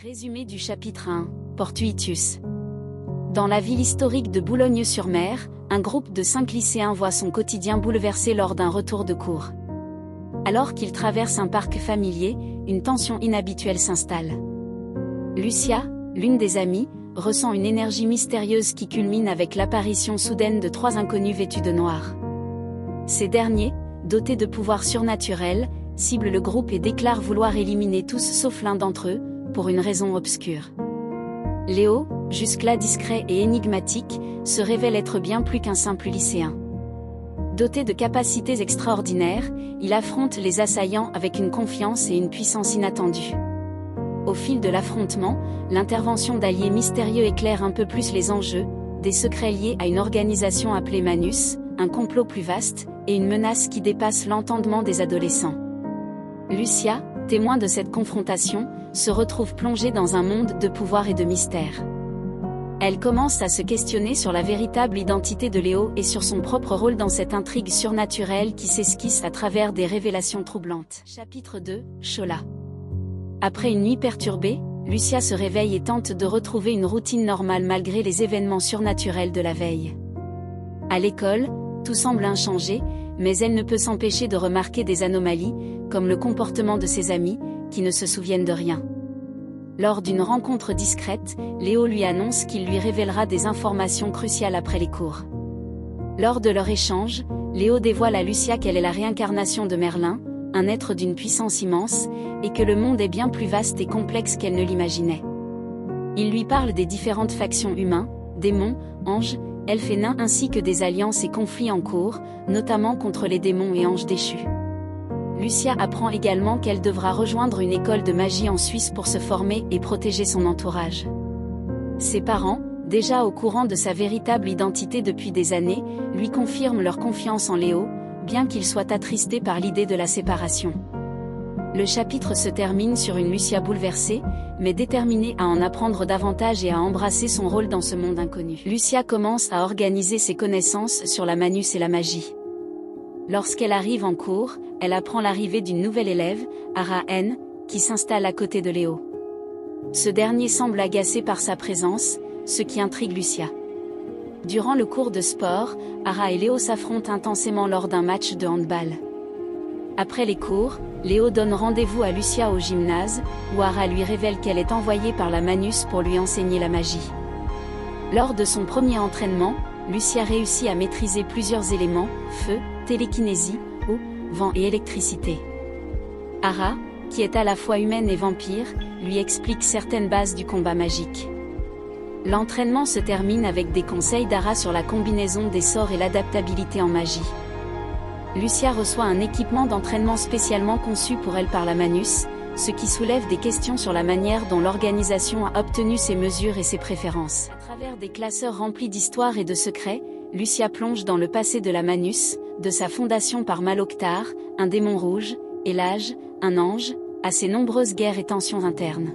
Résumé du chapitre 1, Portuitus. Dans la ville historique de Boulogne-sur-Mer, un groupe de 5 lycéens voit son quotidien bouleversé lors d'un retour de cours. Alors qu'ils traversent un parc familier, une tension inhabituelle s'installe. Lucia, l'une des amies, ressent une énergie mystérieuse qui culmine avec l'apparition soudaine de 3 inconnus vêtus de noir. Ces derniers, dotés de pouvoirs surnaturels, ciblent le groupe et déclarent vouloir éliminer tous sauf l'un d'entre eux, pour une raison obscure. Léo, jusque-là discret et énigmatique, se révèle être bien plus qu'un simple lycéen. Doté de capacités extraordinaires, il affronte les assaillants avec une confiance et une puissance inattendues. Au fil de l'affrontement, l'intervention d'alliés mystérieux éclaire un peu plus les enjeux, des secrets liés à une organisation appelée Manus, un complot plus vaste, et une menace qui dépasse l'entendement des adolescents. Lucia, témoin de cette confrontation, se retrouve plongée dans un monde de pouvoir et de mystère. Elle commence à se questionner sur la véritable identité de Léo et sur son propre rôle dans cette intrigue surnaturelle qui s'esquisse à travers des révélations troublantes. Chapitre 2, Chola. Après une nuit perturbée, Lucia se réveille et tente de retrouver une routine normale malgré les événements surnaturels de la veille. À l'école, tout semble inchangé, mais elle ne peut s'empêcher de remarquer des anomalies, comme le comportement de ses amis, qui ne se souviennent de rien. Lors d'une rencontre discrète, Léo lui annonce qu'il lui révélera des informations cruciales après les cours. Lors de leur échange, Léo dévoile à Lucia qu'elle est la réincarnation de Merlin, un être d'une puissance immense, et que le monde est bien plus vaste et complexe qu'elle ne l'imaginait. Il lui parle des différentes factions humains, démons, anges, elfes et nains ainsi que des alliances et conflits en cours, notamment contre les démons et anges déchus. Lucia apprend également qu'elle devra rejoindre une école de magie en Suisse pour se former et protéger son entourage. Ses parents, déjà au courant de sa véritable identité depuis des années, lui confirment leur confiance en Léo, bien qu'ils soient attristés par l'idée de la séparation. Le chapitre se termine sur une Lucia bouleversée, mais déterminée à en apprendre davantage et à embrasser son rôle dans ce monde inconnu. Lucia commence à organiser ses connaissances sur la Manus et la magie. Lorsqu'elle arrive en cours, elle apprend l'arrivée d'une nouvelle élève, Ara N, qui s'installe à côté de Léo. Ce dernier semble agacé par sa présence, ce qui intrigue Lucia. Durant le cours de sport, Ara et Léo s'affrontent intensément lors d'un match de handball. Après les cours, Léo donne rendez-vous à Lucia au gymnase, où Ara lui révèle qu'elle est envoyée par la Manus pour lui enseigner la magie. Lors de son premier entraînement, Lucia réussit à maîtriser plusieurs éléments, feu, télékinésie, eau, vent et électricité. Ara, qui est à la fois humaine et vampire, lui explique certaines bases du combat magique. L'entraînement se termine avec des conseils d'Ara sur la combinaison des sorts et l'adaptabilité en magie. Lucia reçoit un équipement d'entraînement spécialement conçu pour elle par la Manus, ce qui soulève des questions sur la manière dont l'organisation a obtenu ses mesures et ses préférences. À travers des classeurs remplis d'histoires et de secrets, Lucia plonge dans le passé de la Manus, de sa fondation par Maloktar, un démon rouge, et l'âge, un ange, à ses nombreuses guerres et tensions internes.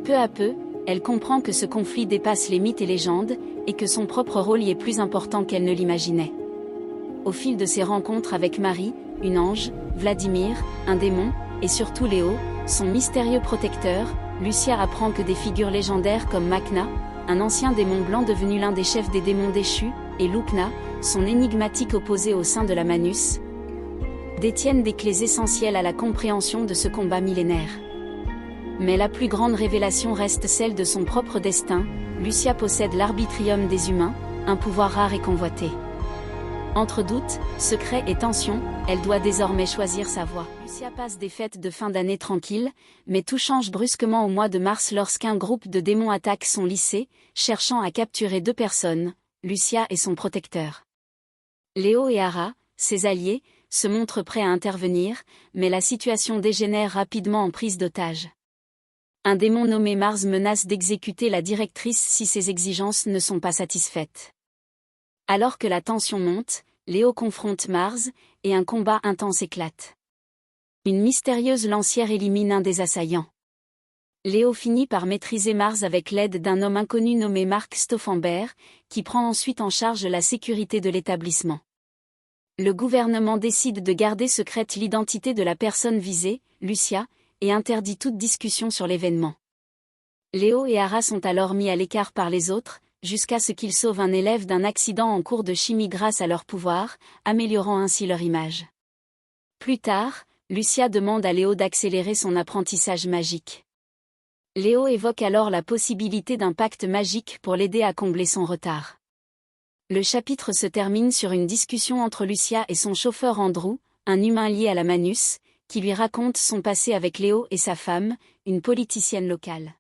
Peu à peu, elle comprend que ce conflit dépasse les mythes et légendes, et que son propre rôle y est plus important qu'elle ne l'imaginait. Au fil de ses rencontres avec Marie, une ange, Vladimir, un démon, et surtout Léo, son mystérieux protecteur, Lucia apprend que des figures légendaires comme Makna, un ancien démon blanc devenu l'un des chefs des démons déchus, et Lukna, son énigmatique opposé au sein de la Manus, détiennent des clés essentielles à la compréhension de ce combat millénaire. Mais la plus grande révélation reste celle de son propre destin. Lucia possède l'arbitrium des humains, un pouvoir rare et convoité. Entre doutes, secrets et tensions, elle doit désormais choisir sa voie. Lucia passe des fêtes de fin d'année tranquilles, mais tout change brusquement au mois de mars lorsqu'un groupe de démons attaque son lycée, cherchant à capturer 2 personnes, Lucia et son protecteur. Léo et Ara, ses alliés, se montrent prêts à intervenir, mais la situation dégénère rapidement en prise d'otage. Un démon nommé Mars menace d'exécuter la directrice si ses exigences ne sont pas satisfaites. Alors que la tension monte, Léo confronte Mars, et un combat intense éclate. Une mystérieuse lancière élimine un des assaillants. Léo finit par maîtriser Mars avec l'aide d'un homme inconnu nommé Mark Stauffenberg, qui prend ensuite en charge la sécurité de l'établissement. Le gouvernement décide de garder secrète l'identité de la personne visée, Lucia, et interdit toute discussion sur l'événement. Léo et Ara sont alors mis à l'écart par les autres, jusqu'à ce qu'ils sauvent un élève d'un accident en cours de chimie grâce à leur pouvoir, améliorant ainsi leur image. Plus tard, Lucia demande à Léo d'accélérer son apprentissage magique. Léo évoque alors la possibilité d'un pacte magique pour l'aider à combler son retard. Le chapitre se termine sur une discussion entre Lucia et son chauffeur Andrew, un humain lié à la Manus, qui lui raconte son passé avec Léo et sa femme, une politicienne locale.